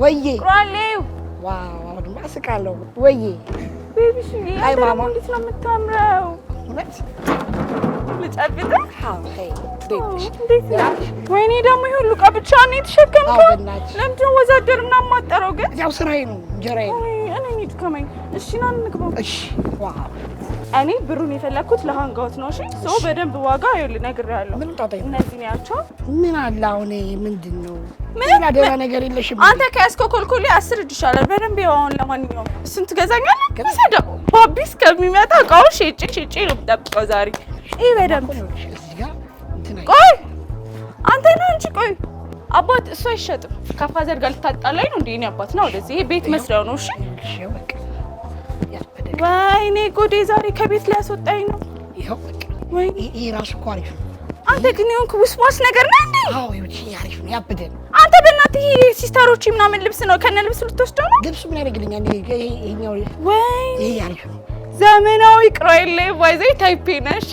ወይዬ ቁራሌው ዋው አሁን ማስቃለው ወይዬ ቤቢሽ አይ ማማ እንዴት ነው የምታምረው እውነት ልጨብጥ አዎ ሄይ ቤቢሽ እንዴት ነው ወይኔ ደግሞ ይሄ ሁሉ ዕቃ ብቻ ነው የተሸከምከው ለምንድን ነው ወዛደርና ማጠረው ግን ያው ስራዬ ነው እንጀራዬ ነው እኔ እንድከመኝ እሺ ና እንግባው እሺ ዋው እኔ ብሩን የፈለኩት ለሃንጋውት ነው እሺ ሶ በደንብ ዋጋ ይኸውልህ ነግሬሃለሁ ምን ታጣይ እነዚህ ያቸው ምን አለ አሁን ምንድነው ምን አደራ ነገር የለሽም አንተ ከያዝከው ኮልኮሌ 10 እጅ ይሻላል በደንብ ያው አሁን ለማንኛውም ስንት ገዛኛለህ ከሰደው ባቢስ ከሚመጣ እቃውን ሸጬ ነው የምጠብቀው ዛሬ ይሄ በደንብ እዚህ ጋር እንትን ቆይ አንተ ነህ እንጂ ቆይ አባት እሱ አይሸጥም ከፋዘር ጋር ልታጣላኝ ነው እንዴ እኔ አባት ነው ወደዚህ ይሄ ቤት መስለው ነው እሺ በቃ ወይኔ ጉዴ ዛሬ ከቤት ሊያስወጣኝ ነው ይሄው በቃ ወይኔ ይሄ ራሱ እኮ አሪፍ ነው አንተ ግን የሆንክ ውስዋስ ነገር ነህ እንዴ አዎ ይሄ አሪፍ ነው ያብደን አንተ በእናትህ ይሄ ሲስተሮች ምናምን ልብስ ነው ከነ ልብስ ልትወስደው ነው ልብሱ ምን ያደርግልኛል ይሄኛው ወይ ይሄ አሪፍ ነው ዘመናዊ ቅራይሌ ባይዘይ ታይፔ ነሽ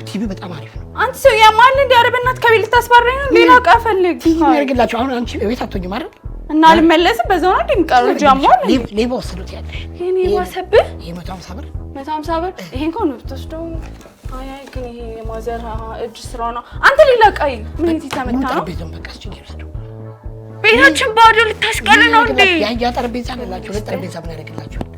ቲቪ በጣም አሪፍ ነው አንተ ሰው ያማል እንዴ ኧረ በእናትህ ከቤት ልታስባረኝ ነው ሌላ ዕቃ ፈልግ ቲቪ ያደርግላችሁ አሁን አንቺ ቤት አትሆኝም አይደል እና አልመለስም በዛው ነው እንደምቀረው ጃማው ሌባ ወሰዱት ያለሽ ይሄኔ ዋሰብህ ይሄ 150 ብር 150 ብር ይሄን እንኳን ብትወስደው አይ ግን ይሄ የማዘር እጅ ስራ ነው አንተ ሌላ ቀይ ምን ይተመታ ነው ቤቱን በቃ እስኪ ይወስዱ ቤታችን ባዶ ልታስቀር ነው እንዴ ያ ጠረጴዛ አላችሁ ለጠረጴዛ ምን ያደርግላችሁ